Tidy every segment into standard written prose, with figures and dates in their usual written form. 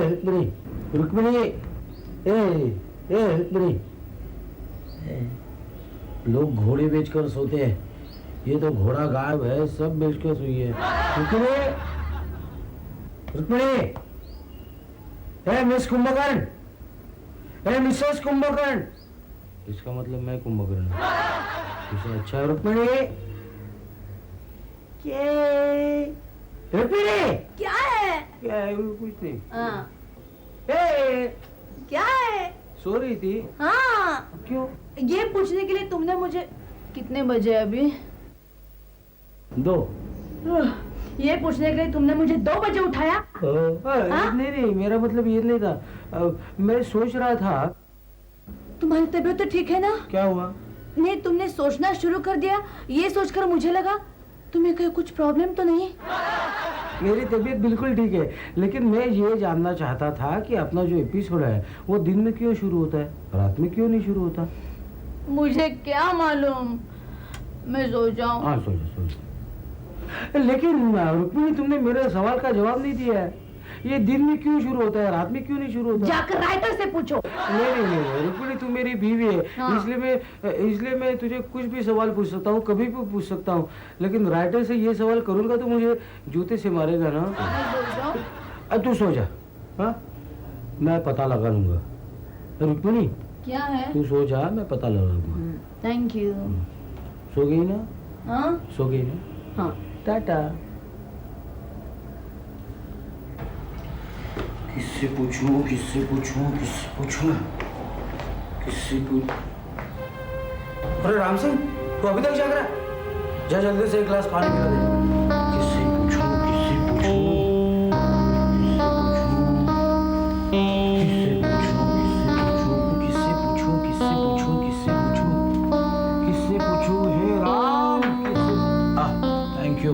रुक्मिणी, रुक्मिणी, रुक्मिणी। लोग घोड़े बेचकर सोते हैं, ये तो घोड़ा गायब है, सब बेचकर सोई है। Rukmini, Rukmini, miss Kumbhakarna, Mrs Kumbhakarna. इसका मतलब मैं कुंभकर्ण हूँ। इसे अच्छा है रुक्मिणी। रुक्मिणी क्या है? क्या है? कुछ नहीं। हाँ। ए, क्या है? सो रही थी? हाँ। क्यों? ये पूछने के लिए तुमने मुझे कितने बजे अभी? 2। ये पूछने के लिए तुमने मुझे 2 बजे उठाया? हाँ? नहीं, मेरा मतलब ये नहीं था। मैं सोच रहा था। तुम्हारी तबीयत तो ठीक है ना? क्या हुआ? नहीं, तुमने सोचना शुरू कर दिया, ये सोचकर मुझे लगा तुम्हें कहीं कुछ प्रॉब्लम तो नहीं? मेरी तबीयत बिल्कुल ठीक है, लेकिन मैं ये जानना चाहता था कि अपना जो एपिसोड है वो दिन में क्यों शुरू होता है, रात में क्यों नहीं शुरू होता? मुझे क्या मालूम, मैं सो जाऊं। हाँ, सो जा। लेकिन रुक्मिणी, तुमने मेरे सवाल का जवाब नहीं दिया है। ये दिन में क्यों शुरू होता है, रात में क्यों नहीं शुरू होता? जाकर राइटर से पूछो। नहीं, रुक्मिणी, तू मेरी बीवी है। हाँ। इसलिए मैं तुझे कुछ भी सवाल पूछ सकता हूँ, कभी भी पूछ सकता हूँ, लेकिन राइटर से ये सवाल करूंगा तो मुझे जूते से मारेगा ना। अब तू सो जा। हाँ, मैं पता लगा लूंगा। रुक्मिणी, क्या है? तू सो जा, मैं पता लगा लूंगा। Thank you. सो गई ना? हाँ सो गई ना? हाँ। टाटा। किससे पूछूं, किससे पूछूं, किससे पूछूं, किससे पूछ? अरे राम सिंह, तू अभी तक जाग रहा है? जा जल्दी से एक गिलास पानी पिला दे। किससे पूछूं, किससे पूछूं, किससे पूछूं, किससे पूछूं, किससे पूछूं, किससे पूछूं, हे राम, किससे? Thank you.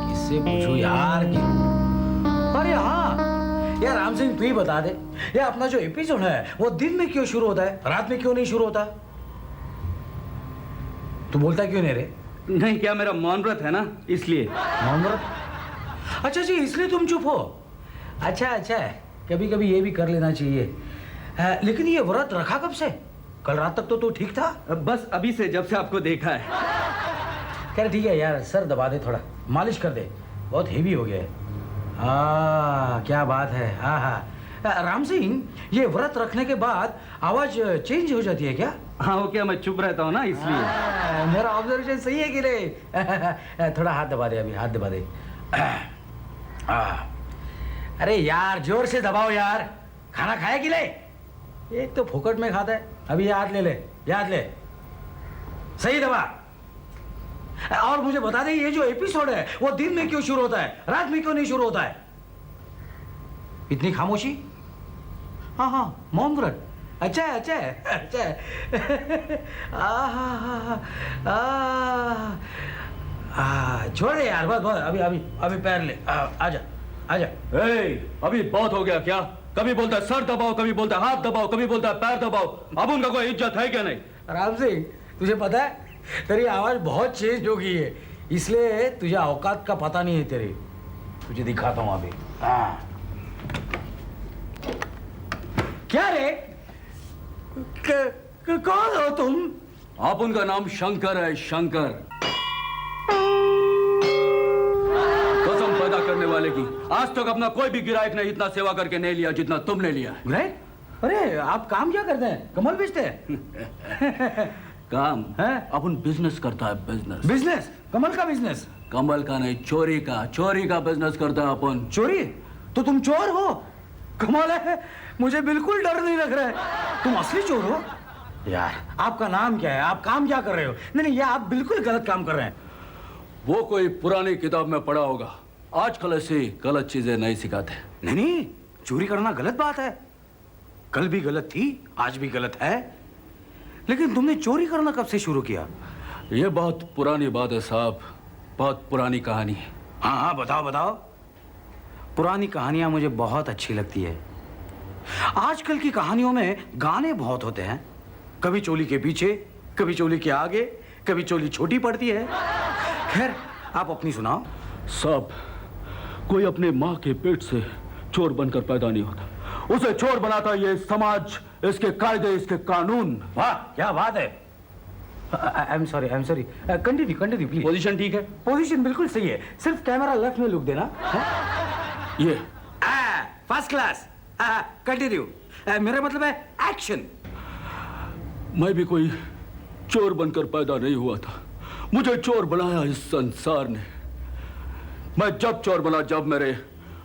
किससे पूछूं यार? अरे हाँ यार राम सिंह, तू ही बता दे, ये अपना जो एपिसोड है वो दिन में क्यों शुरू होता है, रात में क्यों नहीं शुरू होता? तू बोलता क्यों नहीं रे? नहीं, क्या मेरा मौन व्रत है ना, इसलिए। मौन व्रत? अच्छा जी, इसलिए तुम चुप हो? अच्छा, कभी कभी ये भी कर लेना चाहिए। लेकिन ये व्रत रखा कब से? कल रात तक तो तू ठीक था। बस अभी से, जब से आपको देखा है। कह ठीक है यार, सर दबा दे, थोड़ा मालिश कर दे, बहुत हेवी हो गया है। हाँ, क्या बात है। हाँ, राम सिंह, ये व्रत रखने के बाद आवाज चेंज हो जाती है क्या? हाँ, वो क्या मैं चुप रहता हूँ ना, इसलिए। मेरा ऑब्जर्वेशन सही है कि नहीं? थोड़ा हाथ दबा दे, अभी हाथ दबा दे। अरे यार, जोर से दबाओ यार। खाना खाया कि नहीं? एक तो फोकट में खाता है। अभी याद ले, याद ले, सही दबा। और मुझे बता दे, ये जो एपिसोड है वो दिन में क्यों शुरू होता है, रात में क्यों नहीं शुरू होता है? इतनी खामोशी? हाँ, मौन व्रत। अच्छा। छोड़ दे यार, बस अभी पैर ले। आजा। अभी बहुत हो गया क्या? कभी बोलता है सर दबाओ, कभी बोलता है हाथ दबाओ, कभी बोलता है पैर दबाओ। अब उनका कोई इज्जत है क्या नहीं? राम सिंह, तुझे पता है तेरी आवाज बहुत चेंज हो गई है, इसलिए तुझे औकात का पता नहीं है तेरी। तुझे दिखाता हूं अभी। क्या रे? कौन हो तुम? आप, उनका नाम शंकर है, शंकर। कसम पैदा करने वाले की, आज तक अपना कोई भी गिरायक ने इतना सेवा करके नहीं लिया जितना तुमने लिया। गिरायक? अरे आप काम क्या करते हैं? कमल बेचते हैं? काम है? अपन बिजनेस करता है, बिजनेस। बिजनेस? कमल का बिजनेस? कमल का नहीं, चोरी का बिजनेस करता है अपन। चोरी? तो तुम चोर हो? कमाल है, मुझे बिल्कुल डर नहीं लग रहा है। तुम असली चोर हो? यार, आपका नाम क्या है, आप काम क्या कर रहे हो? नहीं, ये आप बिल्कुल गलत काम कर रहे हैं। वो कोई पुरानी किताब में पढ़ा होगा। आजकल ऐसी गलत चीजें नहीं सिखाते। नहीं, चोरी करना गलत बात है। कल भी गलत थी, आज भी गलत है। लेकिन तुमने चोरी करना कब से शुरू किया? ये बहुत पुरानी बात है साहब, बहुत पुरानी कहानी है। हाँ, बताओ। पुरानी कहानियां मुझे बहुत अच्छी लगती है। आजकल की कहानियों में गाने बहुत होते हैं, कभी चोली के पीछे, कभी चोली के आगे, कभी चोली छोटी पड़ती है। खैर, आप अपनी सुनाओ। सब कोई अपने माँ के पेट से चोर बनकर पैदा नहीं होता, उसे चोर बनाता ये समाज, इसके कायदे, इसके कानून। वाह क्या बात है। I am sorry continue please. Position ठीक है? पोजीशन बिल्कुल सही है, सिर्फ कैमरा लेफ्ट में लुक देना। ये फर्स्ट क्लास। कंटिन्यू। मेरा मतलब है एक्शन। मैं भी कोई चोर बनकर पैदा नहीं हुआ था, मुझे चोर बनाया इस संसार ने। मैं जब चोर बना जब मेरे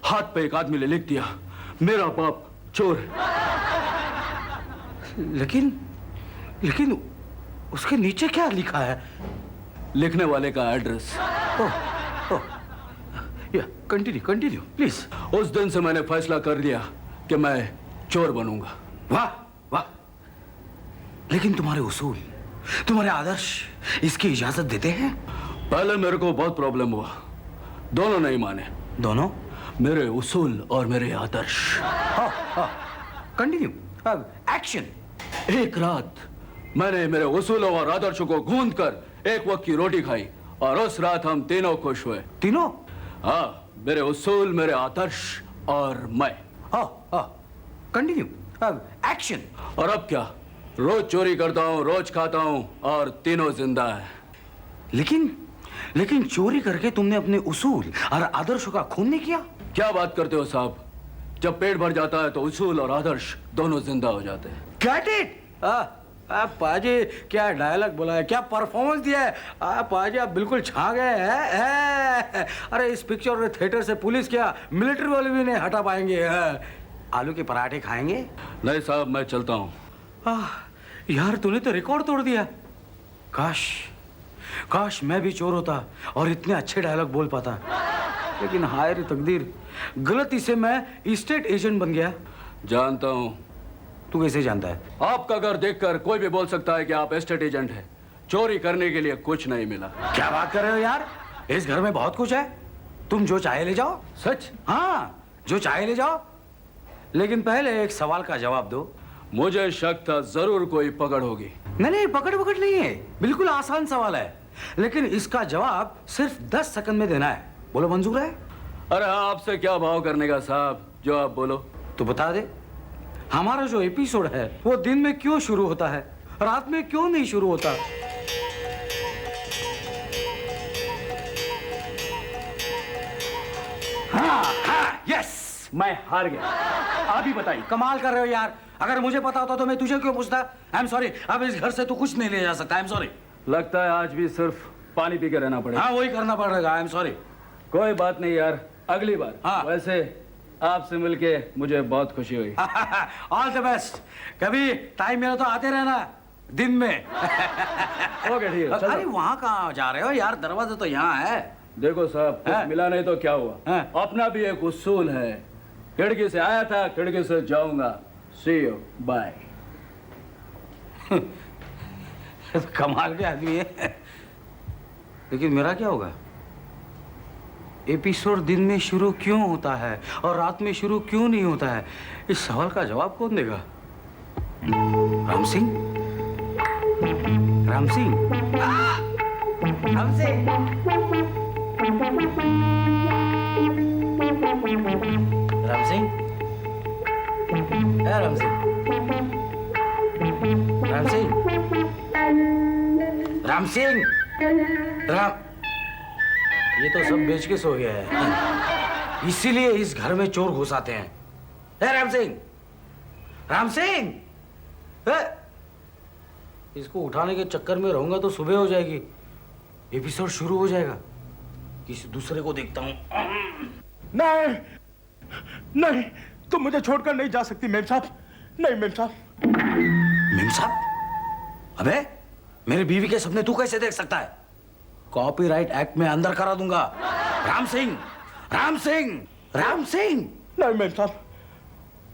हाथ पे एक आदमी ने लिख दिया मेरा बाप चोर है। लेकिन उसके नीचे क्या लिखा है? लिखने वाले का एड्रेस। या कंटिन्यू प्लीज। उस दिन से मैंने फैसला कर लिया कि मैं चोर बनूंगा। वाह वाह। लेकिन तुम्हारे उसूल, तुम्हारे आदर्श इसकी इजाजत देते हैं? पहले मेरे को बहुत प्रॉब्लम हुआ, दोनों नहीं माने। दोनों? मेरे उसूल और मेरे आदर्श। कंटिन्यू। एक्शन। एक रात मैंने मेरे उसूलों और आदर्शों को गूंद कर एक वक्त की रोटी खाई और उस रात हम तीनों खुश हुए। तीनों? हाँ, मेरे उसूल, मेरे आदर्श और मैं। कंटिन्यू। एक्शन। और अब क्या, रोज चोरी करता हूँ, रोज खाता हूँ और तीनों जिंदा है। लेकिन चोरी करके तुमने अपने उसूल और आदर्शों का खून नहीं किया? क्या बात करते हो साहब, जब पेट भर जाता है तो उसूल और आदर्श दोनों जिंदा हो जाते हैं। Get it? पाजी क्या डायलॉग बोला है, क्या परफॉर्मेंस दिया है। पाजी आप बिल्कुल छा गए हैं। अरे इस पिक्चर थिएटर से पुलिस क्या मिलिट्री वाले भी नहीं हटा पाएंगे। आलू के पराठे खाएंगे? नहीं साहब, मैं चलता हूँ। यार तूने तो रिकॉर्ड तोड़ दिया। काश मैं भी चोर होता और इतने अच्छे डायलॉग बोल पाता। लेकिन हाय रे तकदीर, गलती से मैं स्टेट एजेंट बन गया। जानता हूँ। तू कैसे जानता है? आपका घर देखकर कोई भी बोल सकता है कि आप एस्टेट एजेंट हैं। चोरी करने के लिए कुछ नहीं मिला। क्या बात कर रहे हो यार, इस घर में बहुत कुछ है, तुम जो चाहे ले जाओ। सच? हाँ, जो चाहे ले जाओ, लेकिन पहले एक सवाल का जवाब दो। मुझे शक था जरूर कोई पकड़ होगी। नहीं, पकड़ नहीं है, बिल्कुल आसान सवाल है, लेकिन इसका जवाब सिर्फ 10 सेकंड में देना है। बोलो, मंजूर है? अरे हाँ, आपसे क्या भाव करने का साहब, जो आप बोलो। तो बता दे, हमारा जो एपिसोड है वो दिन में क्यों शुरू होता है, रात में क्यों नहीं शुरू होता? हाँ, यस, मैं हार गया। आप ही बताइए। कमाल कर रहे हो यार, अगर मुझे पता होता तो मैं तुझे क्यों पूछता? आई एम सॉरी, अब इस घर से तू कुछ नहीं ले जा सकता। I am sorry. लगता है आज भी सिर्फ पानी पी के रहना पड़ेगा। हाँ, वही करना पड़ेगा। I am sorry. कोई बात नहीं यार, अगली बार। हाँ। वैसे आपसे मिलके मुझे बहुत खुशी हुई। All the best. कभी टाइम मिला तो आते रहना दिन में। ओके, ठीक है, चलो। अरे वहाँ कहाँ जा रहे हो यार, दरवाजा तो यहाँ है। देखो साहब, कुछ हाँ। मिला नहीं तो क्या हुआ? हाँ। अपना भी एक उसूल है, खिड़की से आया था, खिड़की से जाऊंगा। सी यू, बाय। कमाल के आदमी है। लेकिन मेरा क्या होगा? एपिसोड दिन में शुरू क्यों होता है और रात में शुरू क्यों नहीं होता है? इस सवाल का जवाब कौन देगा? राम सिंह? राम सिंह? राम सिंह? राम सिंह? राम सिंह? राम सिंह? राम सिंह? राम, ये तो सब बेच के सो गया है, इसीलिए इस घर में चोर घुस आते हैं। है राम सिंह? राम सिंह? इसको उठाने के चक्कर में रहूंगा तो सुबह हो जाएगी, एपिसोड शुरू हो जाएगा। किसी दूसरे को देखता हूं। नहीं नहीं, तुम मुझे छोड़कर नहीं जा सकती मेम साहब। नहीं मेम साहब। मेम साहब? अबे, मेरी बीवी के सपने तू कैसे देख सकता है? कॉपीराइट एक्ट में अंदर करा दूंगा। राम सिंह, राम सिंह, राम सिंह। नहीं मेम साहब,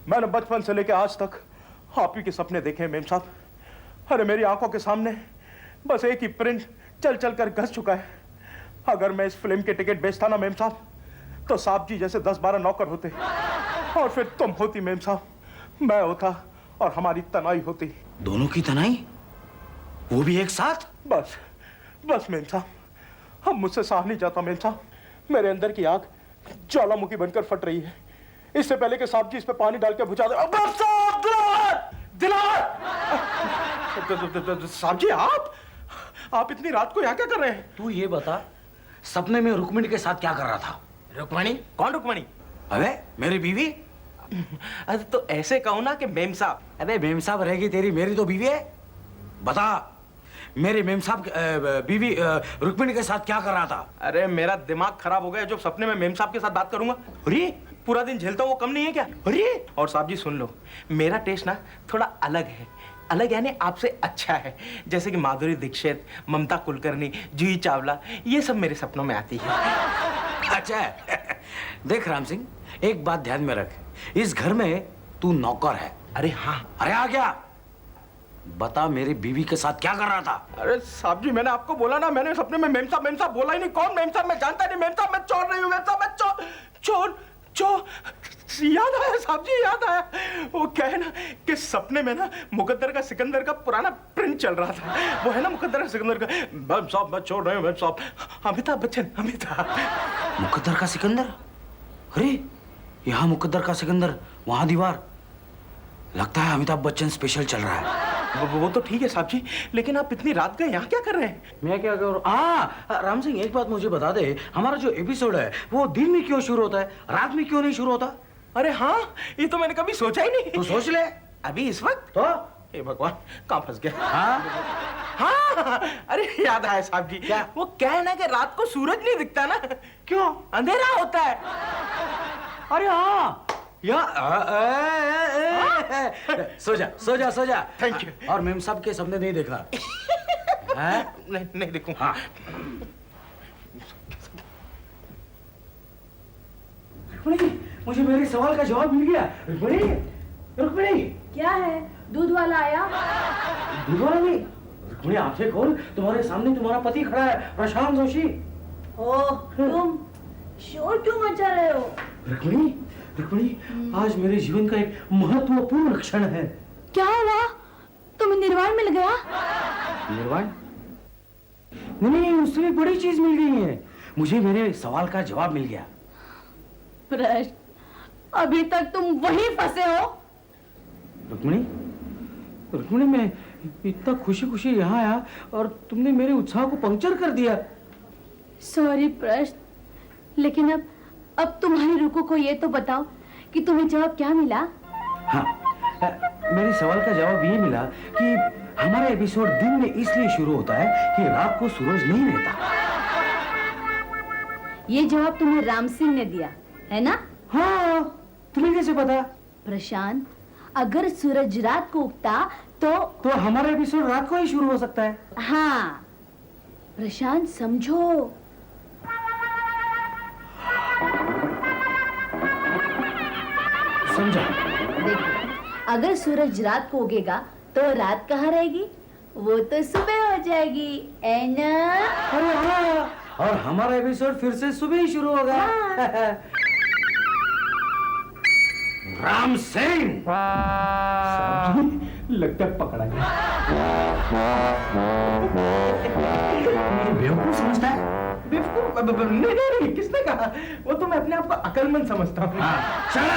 मैंने बचपन से लेकर आज तक आप ही के सपने देखे हैं मेम साहब। अरे मेरी आंखों के सामने बस एक ही प्रिंट चल चल कर घस चुका है। अगर मैं इस फिल्म के टिकट बेचता ना मेम साहब, तो साहब जी जैसे 10-12 नौकर होते और फिर तुम होती मेम साहब, मैं होता और हमारी तनाई होती। दोनों की तनाई? वो भी एक साथ? बस बस मेम साहब, अब मुझसे सहा नहीं जाता मेम साहब। मेरे अंदर की आग ज्वालामुखी बनकर फट रही है। इससे पहले कि साहब जी इस पे पानी डाल के बुझा दे। साहब जी आप इतनी रात को यहाँ क्या कर रहे हैं? तू ये बता, सपने में रुक्मिणी के साथ क्या कर रहा था? रुक्मणी? कौन रुक्मणी? अबे मेरी बीवी। अरे तो ऐसे कहो ना कि मेम साहब। अबे मेम साहब रहेगी तेरी, मेरी तो बीवी है। बता, मेरे मेम साहब बीवी रुक्मिणी के साथ क्या कर रहा था? अरे मेरा दिमाग खराब हो गया जो सपने में मेम साहब के साथ बात करूंगा। अरे पूरा दिन झेलता हूँ, वो कम नहीं है क्या? अरे और साहब जी सुन लो, मेरा टेस्ट ना थोड़ा अलग है। अलग यानी आपसे अच्छा है। जैसे कि माधुरी दीक्षित, ममता कुलकर्णी, जूही चावला, ये सब मेरे सपनों में आती है। अच्छा है। देख राम सिंह, एक बात ध्यान में रख, इस घर में तू नौकर है। अरे हाँ। अरे आ गया, बता मेरी बीवी के साथ क्या कर रहा था? अरे साहब जी मैंने आपको बोला ना, मैंने सपने में मेम साहब बोला ही नहीं। कौन मेम साहब? मैं जानता नहीं। मेम साहब मैं चोर नहीं हूँ। मेम साहब मैं चोर याद आया साहब जी, याद आया। वो क्या है ना कि सपने में ना मुकद्दर का सिकंदर का पुराना प्रिंट चल रहा था। वो है ना मुकद्दर का सिकंदर का। मेम साहब मैं चोर नहीं हूँ। मेम साहब अमिताभ बच्चन। मुकद्दर का सिकंदर? अरे यहाँ मुकद्दर का सिकंदर, वहां दीवार। लगता है अमिताभ बच्चन स्पेशल चल रहा है। वो तो ठीक है साहब जी, लेकिन आप इतनी रात गए यहाँ क्या कर रहे हैं? मैं क्या करूँ? राम सिंह एक बात मुझे बता दे, हमारा जो एपिसोड है वो दिन में क्यों शुरू होता है, रात में क्यों नहीं शुरू होता? अरे हाँ, ये तो मैंने कभी सोचा ही नहीं। तू सोच ले। अभी इस वक्त? तो हे भगवान, कहाँ फंस गया? हाँ, अरे याद आया साहब जी। क्या? वो क्या है ना कि रात को सूरज नहीं दिखता ना। क्यों? अंधेरा होता है। अरे हाँ, सो जा। Thank you. और मेम साहब के सपने नहीं देखना। नहीं देखूं। हाँ। मुझे मेरे सवाल का जवाब मिल गया। रुक्मिणी, क्या है? दूध वाला आया? दूध वाला नहीं। रुक्मिणी आंखें खोल, तुम्हारे सामने तुम्हारा पति खड़ा है, प्रशांत जोशी। ओह, तुम शोर क्यों मचा रहे हो? रुक्मिणी, आज मेरे जीवन का एक महत्वपूर्ण क्षण है। क्या हुआ? तुम्हें निर्वाण मिल गया? निर्वाण? नहीं, उससे भी बड़ी चीज मिल गई है। मुझे मेरे सवाल का जवाब मिल गया। प्रश्न, अभी तक तुम वहीं फंसे हो। रुक्मिणी, मैं इतना खुशी यहाँ आया और तुमने मेरे उत्साह को पंक्चर कर दिया। सॉरी प्रश्न, लेकिन अब तुम्हारी रुको को ये तो बताओ कि तुम्हें जवाब क्या मिला? हाँ, मेरे सवाल का जवाब ये मिला कि हमारा एपिसोड दिन में इसलिए शुरू होता है कि रात को सूरज नहीं रहता। ये जवाब तुम्हें राम सिंह ने दिया है ना? हाँ, तुम्हें कैसे पता? प्रशांत, अगर सूरज रात को उगता तो हमारा एपिसोड रात को ही शुरू हो सकता है। हाँ प्रशांत, समझो। समझा। देखो, अगर सूरज रात को उगेगा तो रात कहाँ रहेगी? वो तो सुबह हो जाएगी, है ना? अरे हाँ, और हमारा एपिसोड फिर से सुबह ही शुरू होगा। हाँ। राम सिंह, लगता है पकड़ा गया। मुझे बेवकूफ समझता है? बेवकूफ? नहीं, किसने कहा? वो तो मैं अपने आप को अकलमंद समझता हूँ। चल,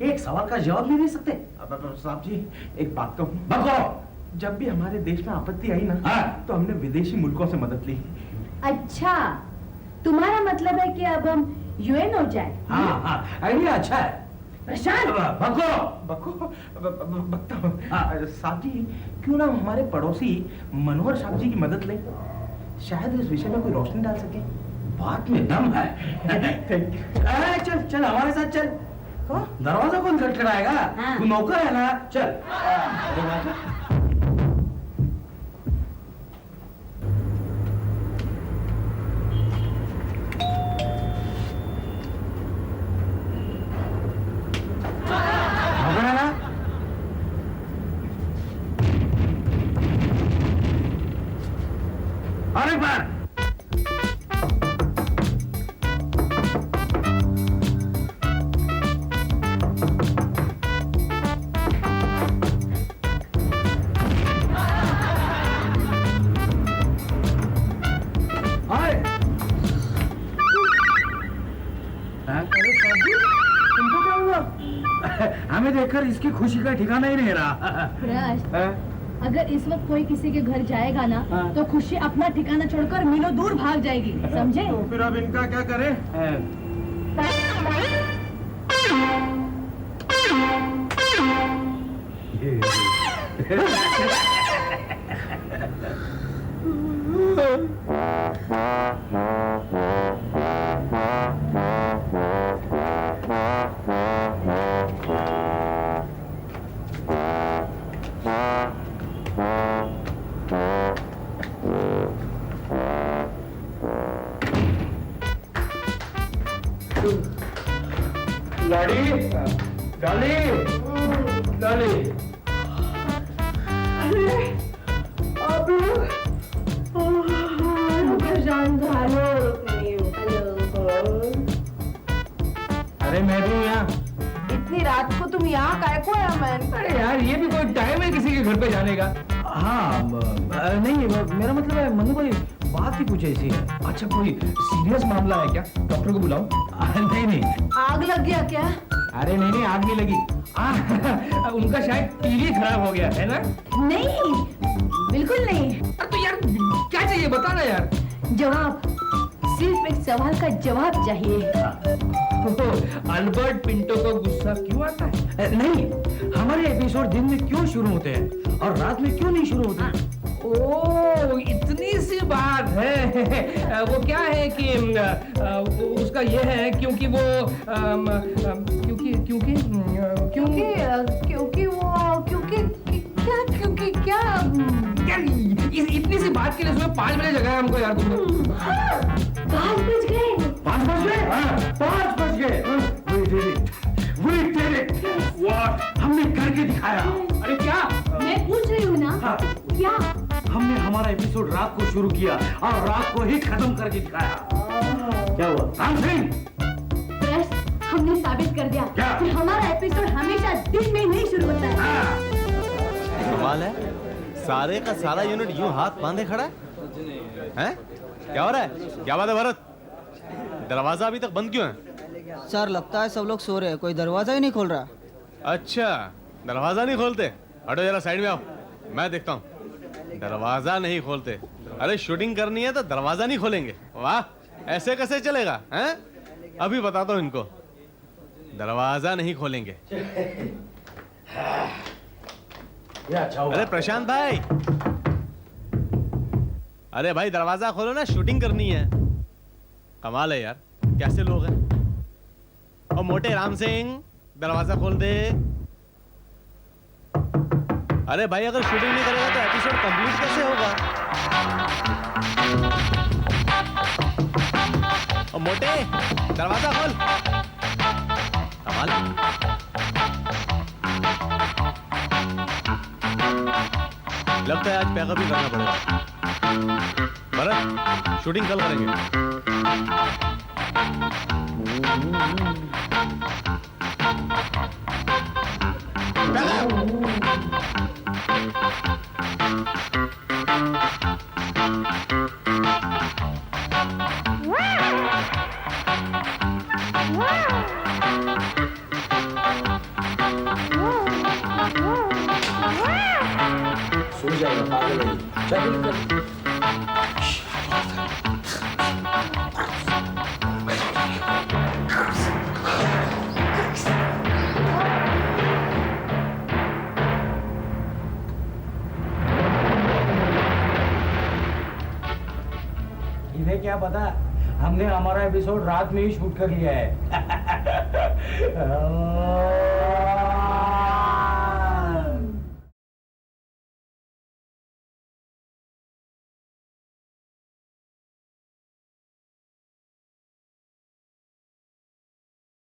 एक सवाल का जवाब नहीं दे सकते? साहब जी एक बात कहूँ? बको। जब भी हमारे देश में आपत्ति आई ना, हाँ। तो हमने विदेशी मुल्कों से मदद ली। अच्छा, तुम्हारा मतलब है कि अब हम यूएन हो जाए? हाँ, आइडिया अच्छा है। प्रशांत, बकता हूँ। साहब जी क्यों ना हमारे पड़ोसी मनोहर साहब जी की मदद लें, शायद इस विषय में कोई रोशनी डाल सके। बात में दम है। Thank you. चल हमारे साथ चल। दरवाजा कौन खटखटाएगा? हाँ। तू नौकर है ना, चल। नौकर है ना? और एक बार। अरे साहब, तुमको क्या हुआ? हमें देखकर इसकी खुशी का ठिकाना ही नहीं रहा। प्रश, अगर इस वक्त कोई किसी के घर जाएगा ना तो खुशी अपना ठिकाना छोड़कर मीलों दूर भाग जाएगी, समझे? तो फिर अब इनका क्या करें? अरे मैं भी यहाँ। इतनी रात को तुम यहाँ काय को आया मैन? अरे यार, ये भी कोई टाइम है किसी के घर पे जाने का? हाँ, नहीं, मेरा मतलब है मनु भाई, बात ही कुछ ऐसी है। अच्छा, कोई सीरियस मामला है क्या? डॉक्टर को बुलाऊं? नहीं नहीं। आग लग गया क्या? अरे नहीं नहीं, आग नहीं लगी। उनका शायद टीवी खराब हो गया है ना? नहीं, बिल्कुल नहीं। अरे तो यार क्या चाहिए, बता ना यार। जवाब, सिर्फ एक सवाल का जवाब चाहिए। अल्बर्ट पिंटो को गुस्सा क्यों आता है? नहीं, हमारे एपिसोड दिन में क्यों शुरू होते हैं और रात में क्यों नहीं शुरू होते? ओ, इतनी सी बात है। वो क्या है कि उसका ये है क्योंकि वो क्योंकि क्योंकि क्योंकि क्योंकि वो क्योंकि क्या यार, इतनी सी बात के लिए सुबह 5 बजे जगाया हमको यार तुमने। 5 बज गए। 5 बज गए? 5 बज गए। We did it. What? हमने करके दिखाया। अरे क्या? मैं पूछ रही हूँ ना। हाँ। क्या? हमने हमारा एपिसोड रात को शुरू किया और रात को ही खत्म करके दिखाया। क्या हुआ? राम सिंह, प्रश, हमने साबित कर दिया क्या? कि हमारा एपिसोड हमेशा दिन में नहीं शुरू होता है। कमाल है, सारे का सारा यूनिट यूं हाथ बांधे खड़ा है। हैं? क्या हो रहा है? क्या बात है भरत? दरवाजा अभी तक बंद क्यों है? सर, लगता है सब लोग सो रहे हैं, कोई दरवाजा ही नहीं खोल रहा। अच्छा, दरवाजा नहीं खोलते? हटो जरा साइड में आओ, मैं देखता हूँ। दरवाजा नहीं खोलते? अरे शूटिंग करनी है तो दरवाजा नहीं खोलेंगे? वाह, ऐसे कैसे चलेगा? हैं? अभी बताता हूँ इनको, दरवाजा नहीं खोलेंगे। अरे प्रशांत भाई, अरे भाई दरवाजा खोलो ना, शूटिंग करनी है। कमाल है यार, कैसे लोग हैं। और मोटे राम सिंह, दरवाजा खोल दे। अरे भाई, अगर शूटिंग नहीं करेगा तो एपिसोड कंप्लीट कैसे होगा? और मोटे, दरवाजा खोल। कमाल। लगता है आज पैकअप ही करना पड़ेगा। भरत, शूटिंग कल करेंगे। सो जाएगा पागल है। चल इन्हें क्या पता, हमने हमारा एपिसोड रात में ही शूट कर लिया है।